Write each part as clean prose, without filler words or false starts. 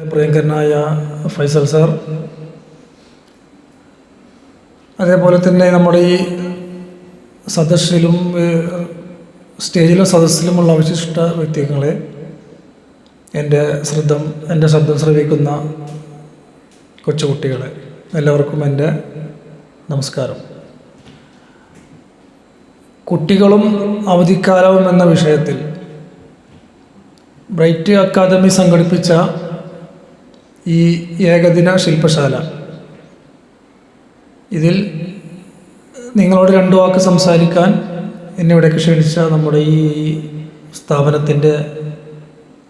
പ്രിയങ്കരനായ ഫൈസൽ സാർ, അതേപോലെ തന്നെ നമ്മുടെ ഈ സദസ്സിലും സ്റ്റേജിലും സദസ്സിലുമുള്ള വിശിഷ്ട വ്യക്തികളെ, എൻ്റെ ശബ്ദം ശ്രവിക്കുന്ന കൊച്ചുകുട്ടികളെ, എല്ലാവർക്കും എൻ്റെ നമസ്കാരം. കുട്ടികളും അവധിക്കാലവും എന്ന വിഷയത്തിൽ ബ്രൈറ്റ് അക്കാദമി സംഘടിപ്പിച്ച ഈ ഏകദിന ശില്പശാല, ഇതിൽ നിങ്ങളോട് രണ്ടു വാക്ക് സംസാരിക്കാൻ എന്നെ ഇവിടേക്ക് ക്ഷണിച്ച നമ്മുടെ ഈ സ്ഥാപനത്തിൻ്റെ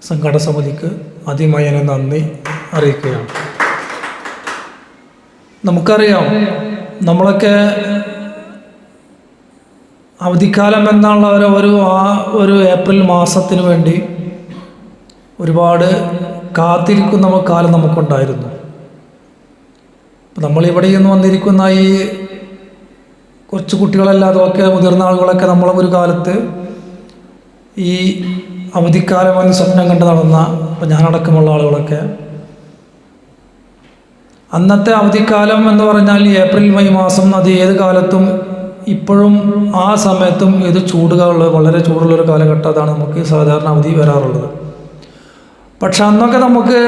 സംഘാടക സമിതിക്ക് ആദ്യമായി ഞാൻ നന്ദി അറിയിക്കുകയാണ്. നമുക്കറിയാം, നമ്മളൊക്കെ അവധിക്കാലം എന്നുള്ള ഒരു ഏപ്രിൽ മാസത്തിന് വേണ്ടി ഒരുപാട് കാത്തിരിക്കുന്ന കാലം നമുക്കുണ്ടായിരുന്നു. നമ്മളിവിടെ നിന്ന് വന്നിരിക്കുന്ന ഈ കൊച്ചു കുട്ടികളല്ലാതൊക്കെ മുതിർന്ന ആളുകളൊക്കെ നമ്മൾ ഒരു കാലത്ത് ഈ അവധിക്കാലം എന്ന് സ്വപ്നം കണ്ട് നടന്ന, ഇപ്പം ഞാനടക്കമുള്ള ആളുകളൊക്കെ അന്നത്തെ അവധിക്കാലം എന്ന് പറഞ്ഞാൽ ഏപ്രിൽ മെയ് മാസം, അത് ഏത് കാലത്തും ഇപ്പോഴും ആ സമയത്തും ഇത് വളരെ ചൂടുള്ളൊരു കാലഘട്ടം. അതാണ് നമുക്ക് സാധാരണ അവധി വരാറുള്ളത്. പക്ഷെ അന്നൊക്കെ നമുക്ക്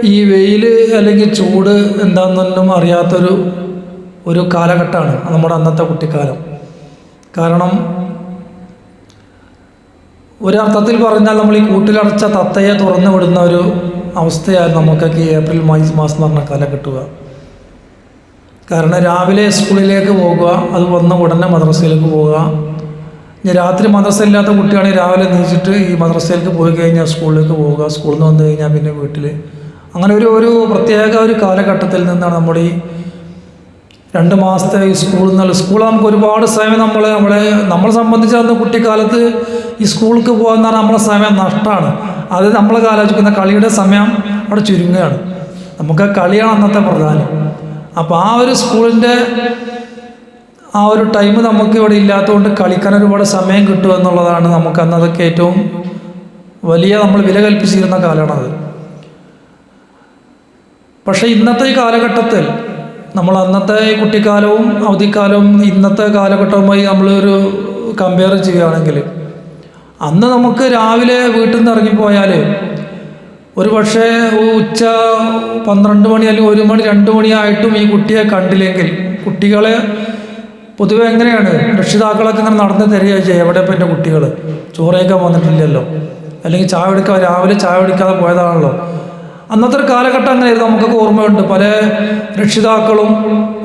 ഈ വെയിൽ അല്ലെങ്കിൽ ചൂട് എന്താണെന്നൊന്നും അറിയാത്തൊരു കാലഘട്ടമാണ് നമ്മുടെ അന്നത്തെ കുട്ടിക്കാലം. കാരണം ഒരർത്ഥത്തിൽ പറഞ്ഞാൽ നമ്മൾ ഈ കൂട്ടിലടച്ച തത്തയെ തുറന്നു വിടുന്ന ഒരു അവസ്ഥയായിരുന്നു നമുക്കൊക്കെ ഈ ഏപ്രിൽ മെയ് മാസം എന്ന് പറഞ്ഞ കാലം കിട്ടുക. കാരണം രാവിലെ സ്കൂളിലേക്ക് പോകുക, അത് വന്ന ഉടനെ മദ്രസയിലേക്ക് പോവുക. ഇനി രാത്രി മദ്രസ ഇല്ലാത്ത കുട്ടിയാണെങ്കിൽ രാവിലെ നീച്ചിട്ട് ഈ മദ്രസയിലേക്ക് പോയി കഴിഞ്ഞാൽ സ്കൂളിലേക്ക് പോവുക, സ്കൂളിൽ നിന്ന് വന്നു കഴിഞ്ഞാൽ പിന്നെ വീട്ടിൽ. അങ്ങനെ ഒരു പ്രത്യേക ഒരു കാലഘട്ടത്തിൽ നിന്നാണ് നമ്മൾ ഈ 2 മാസത്തെ ഈ സ്കൂൾ നമുക്ക് ഒരുപാട് സമയം നമ്മളെ സംബന്ധിച്ച് അന്ന് കുട്ടിക്കാലത്ത് ഈ സ്കൂളിലേക്ക് പോകാന്ന് പറഞ്ഞാൽ നമ്മളെ സമയം നഷ്ടമാണ്. അത് നമ്മൾ ആലോചിക്കുന്ന കളിയുടെ സമയം അവിടെ ചുരുങ്ങുകയാണ്. നമുക്ക് ആ കളിയാണ് അന്നത്തെ പ്രധാനം. അപ്പോൾ ആ ഒരു സ്കൂളിൻ്റെ ആ ഒരു ടൈം നമുക്ക് ഇവിടെ ഇല്ലാത്തതുകൊണ്ട് കളിക്കാൻ ഒരുപാട് സമയം കിട്ടുമെന്നുള്ളതാണ് നമുക്ക് അന്നതൊക്കെ ഏറ്റവും വലിയ നമ്മൾ വില കൽപ്പിച്ചിരുന്ന കാലമാണത്. പക്ഷേ ഇന്നത്തെ ഈ കാലഘട്ടത്തിൽ നമ്മൾ അന്നത്തെ ഈ കുട്ടിക്കാലവും അവധിക്കാലവും ഇന്നത്തെ കാലഘട്ടവുമായി നമ്മളൊരു കമ്പയർ ചെയ്യുകയാണെങ്കിൽ, അന്ന് നമുക്ക് രാവിലെ വീട്ടിൽ നിന്ന് ഇറങ്ങിപ്പോയാൽ ഒരു പക്ഷേ ഉച്ച 12 മണി അല്ലെങ്കിൽ 1 മണി 2 മണിയായിട്ടും ഈ കുട്ടിയെ കണ്ടില്ലെങ്കിൽ, കുട്ടികളെ പൊതുവെ എങ്ങനെയാണ് രക്ഷിതാക്കളൊക്കെ ഇങ്ങനെ നടന്ന് തരികയാണ് ചെയ്യുക, എവിടെ ഇപ്പം എൻ്റെ കുട്ടികൾ ചോറേക്കാൻ വന്നിട്ടില്ലല്ലോ, അല്ലെങ്കിൽ രാവിലെ ചായ കുടിക്കാതെ പോയതാണല്ലോ. അന്നത്തെ ഒരു കാലഘട്ടം അങ്ങനെയായിരുന്നു. നമുക്കൊക്കെ ഓർമ്മയുണ്ട്, പല രക്ഷിതാക്കളും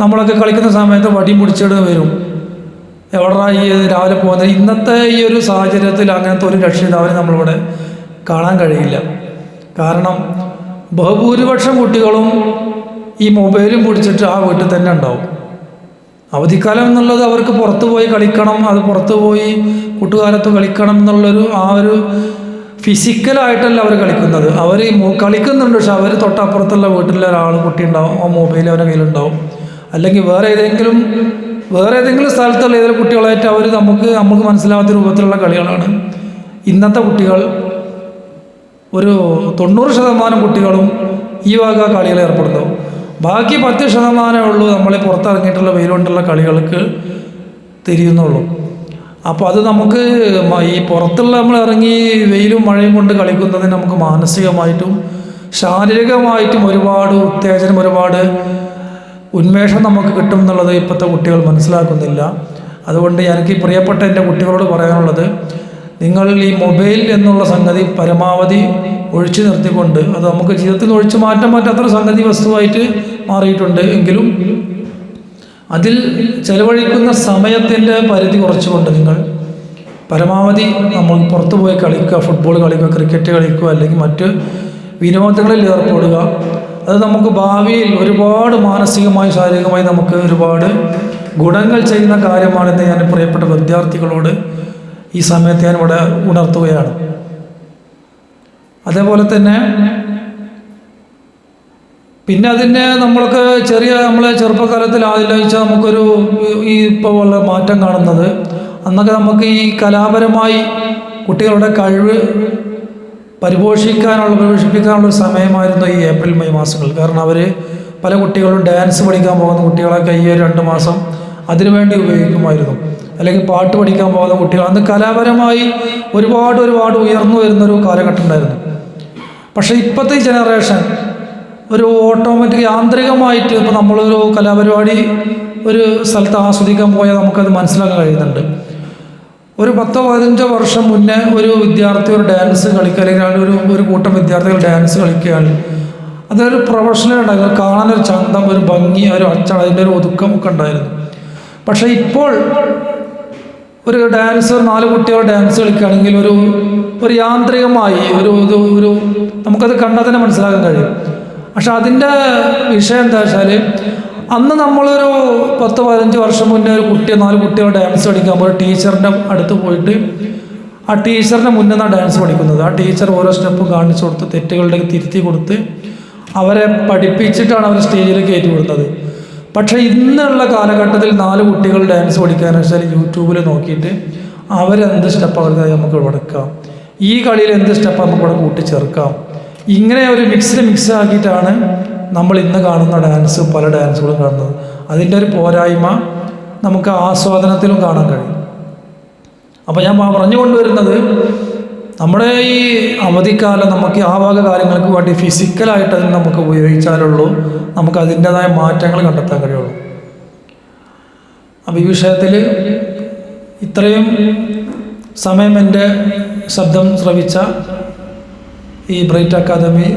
നമ്മളൊക്കെ കളിക്കുന്ന സമയത്ത് വടിയും പിടിച്ചിട്ട് വരും, എവിടെയാ ഈ രാവിലെ പോകുന്നത്. ഇന്നത്തെ ഈ ഒരു സാഹചര്യത്തിൽ അങ്ങനത്തെ ഒരു രക്ഷിതാവിനെ നമ്മളിവിടെ കാണാൻ കഴിയില്ല. കാരണം ബഹുഭൂരിപക്ഷം കുട്ടികളും ഈ മൊബൈലും പിടിച്ചിട്ട് ആ വീട്ടിൽ തന്നെ ഉണ്ടാവും. അവധിക്കാലം എന്നുള്ളത് അവർക്ക് പുറത്തു പോയി കളിക്കണം, അത് പുറത്തു പോയി കൂട്ടുകാരത്ത് കളിക്കണം എന്നുള്ളൊരു ആ ഒരു ഫിസിക്കലായിട്ടല്ല അവർ കളിക്കുന്നത്. അവർ കളിക്കുന്നുണ്ട്, പക്ഷെ അവർ തൊട്ടപ്പുറത്തുള്ള വീട്ടിലെ കുട്ടി ഉണ്ടാവും, ആ മൊബൈൽ അവരുടെ കയ്യിലുണ്ടാവും. അല്ലെങ്കിൽ വേറെ ഏതെങ്കിലും സ്ഥലത്തുള്ള ഏതെങ്കിലും കുട്ടികളായിട്ട് അവർ നമുക്ക് മനസ്സിലാവാത്ത രൂപത്തിലുള്ള കളികളാണ് ഇന്നത്തെ കുട്ടികൾ. ഒരു 90% കുട്ടികളും ഈ വക കളികൾ ഏർപ്പെടുന്നു. ബാക്കി 10% ഉള്ളൂ നമ്മളെ പുറത്തിറങ്ങിയിട്ടുള്ള വെയിലുകൊണ്ടുള്ള കളികൾക്ക് തിരിയുന്നുള്ളൂ. അപ്പോൾ അത് നമുക്ക് ഈ പുറത്തുള്ള നമ്മൾ ഇറങ്ങി വെയിലും മഴയും കൊണ്ട് കളിക്കുന്നതിന് നമുക്ക് മാനസികമായിട്ടും ശാരീരികമായിട്ടും ഒരുപാട് ഉത്തേജനം, ഒരുപാട് ഉന്മേഷം നമുക്ക് കിട്ടും എന്നുള്ളത് ഇപ്പോഴത്തെ കുട്ടികൾ മനസ്സിലാക്കുന്നില്ല. അതുകൊണ്ട് എനിക്ക് പ്രിയപ്പെട്ട എൻ്റെ കുട്ടികളോട് പറയാനുള്ളത്, നിങ്ങൾ ഈ മൊബൈൽ എന്നുള്ള സംഗതി പരമാവധി ഒഴിച്ചു നിർത്തിക്കൊണ്ട്, അത് നമുക്ക് ജീവിതത്തിൽ ഒഴിച്ചു മാറ്റാൻ പറ്റാത്തൊരു സംഗതി വസ്തുവായിട്ട് മാറിയിട്ടുണ്ട്. എങ്കിലും അതിൽ ചെലവഴിക്കുന്ന സമയത്തിൻ്റെ പരിധി കുറച്ചുകൊണ്ട് നിങ്ങൾ പരമാവധി നമ്മൾ പുറത്തു പോയി കളിക്കുക, ഫുട്ബോൾ കളിക്കുക, ക്രിക്കറ്റ് കളിക്കുക, അല്ലെങ്കിൽ മറ്റ് വിനോദങ്ങളിൽ ഏർപ്പെടുക. അത് നമുക്ക് ഭാവിയിൽ ഒരുപാട് മാനസികമായി ശാരീരികമായി നമുക്ക് ഒരുപാട് ഗുണങ്ങൾ ചെയ്യുന്ന കാര്യമാണെന്ന് ഞാൻ പ്രിയപ്പെട്ട വിദ്യാർത്ഥികളോട് ഈ സമയത്ത് ഞാൻ ഇവിടെ ഉണർത്തുകയാണ്. അതേപോലെ തന്നെ പിന്നെ അതിനെ നമ്മളൊക്കെ നമ്മളെ ചെറുപ്പകാലത്തിൽ ആലോചിച്ചാൽ നമുക്കൊരു ഇപ്പോൾ ഉള്ള മാറ്റം കാണുന്നത്, അന്നൊക്കെ നമുക്ക് ഈ കലാപരമായി കുട്ടികളുടെ കഴിവ് പരിപോഷിപ്പിക്കാനുള്ള ഒരു സമയമായിരുന്നു ഈ ഏപ്രിൽ മെയ് മാസങ്ങൾ. കാരണം അവർ പല കുട്ടികളും ഡാൻസ് പഠിക്കാൻ പോകുന്ന കുട്ടികളൊക്കെ ഈ 2 മാസം അതിനുവേണ്ടി ഉപയോഗിക്കുമായിരുന്നു. അല്ലെങ്കിൽ പാട്ട് പഠിക്കാൻ പോകുന്ന കുട്ടികൾ അന്ന് കലാപരമായി ഒരുപാട് ഉയർന്നു വരുന്നൊരു കാലഘട്ടം ഉണ്ടായിരുന്നു. പക്ഷേ ഇപ്പോഴത്തെ ജനറേഷൻ ഒരു ഓട്ടോമാറ്റിക് യാന്ത്രികമായിട്ട് ഇപ്പോൾ നമ്മളൊരു കലാപരിപാടി ഒരു സ്ഥലത്ത് ആസ്വദിക്കാൻ പോയാൽ നമുക്കത് മനസ്സിലാക്കാൻ കഴിയുന്നുണ്ട്. ഒരു 10-15 വർഷം മുന്നേ ഒരു വിദ്യാർത്ഥി ഒരു ഡാൻസ് കളിക്കുക, അല്ലെങ്കിൽ ഒരു കൂട്ടം വിദ്യാർത്ഥികൾ ഡാൻസ് കളിക്കുകയാണ്, അതൊരു പ്രൊഫഷണൽ ഉണ്ടായിരുന്നു. കാണാനൊരു ചന്തം, ഒരു ഭംഗി, ഒരു അച്ചട, അതിൻ്റെ ഒരു ഒതുക്കമൊക്കെ ഉണ്ടായിരുന്നു. പക്ഷേ ഇപ്പോൾ ഒരു ഡാൻസ് 4 കുട്ടികൾ ഡാൻസ് കളിക്കുകയാണെങ്കിൽ ഒരു യാന്ത്രികമായി ഒരു നമുക്കത് കണ്ടാൽ തന്നെ മനസ്സിലാക്കാൻ കഴിയും. പക്ഷെ അതിൻ്റെ വിഷയം എന്താ വെച്ചാൽ, അന്ന് നമ്മളൊരു 10-15 വർഷം മുന്നേ ഒരു 4 കുട്ടികൾ ഡാൻസ് കളിക്കാൻ പോയി ടീച്ചറിൻ്റെ അടുത്ത് പോയിട്ട് ആ ടീച്ചറിൻ്റെ മുന്നിൽ നിന്നാണ് ഡാൻസ് പഠിക്കുന്നത്. ആ ടീച്ചർ ഓരോ സ്റ്റെപ്പും കാണിച്ചു കൊടുത്ത് തെറ്റുകളുടെ തിരുത്തി കൊടുത്ത് അവരെ പഠിപ്പിച്ചിട്ടാണ് അവർ സ്റ്റേജിലേക്ക് കയറ്റി വിടുന്നത്. പക്ഷേ ഇന്നുള്ള കാലഘട്ടത്തിൽ 4 കുട്ടികൾ ഡാൻസ് പഠിക്കാന്ന് വെച്ചാൽ യൂട്യൂബിൽ നോക്കിയിട്ട് അവരെന്ത് സ്റ്റെപ്പാണ് നമുക്ക് കൊടുക്കാം, ഈ കളിയിൽ എന്ത് സ്റ്റെപ്പ് നമുക്ക് ഇവിടെ കൂട്ടിച്ചേർക്കാം, ഇങ്ങനെ ഒരു മിക്സ് ആക്കിയിട്ടാണ് നമ്മൾ ഇന്ന് കാണുന്ന ഡാൻസ്, പല ഡാൻസുകളും കാണുന്നത്. അതിൻ്റെ ഒരു പോരായ്മ നമുക്ക് ആസ്വാദനത്തിലും കാണാൻ കഴിയും. അപ്പോൾ ഞാൻ പറഞ്ഞു കൊണ്ടുവരുന്നത്, നമ്മുടെ ഈ അവധിക്കാലം നമുക്ക് ആ വക കാര്യങ്ങൾക്ക് വേണ്ടി ഫിസിക്കലായിട്ട് അതിന് നമുക്ക് ഉപയോഗിച്ചാലുള്ളൂ നമുക്ക് അതിൻ്റെതായ മാറ്റങ്ങൾ കണ്ടെത്താൻ കഴിയുള്ളൂ. അപ്പോൾ ഈ വിഷയത്തിൽ ഇത്രയും സമയം എൻ്റെ ശബ്ദം ശ്രവിച്ച ഈ ബ്രൈറ്റ് അക്കാദമി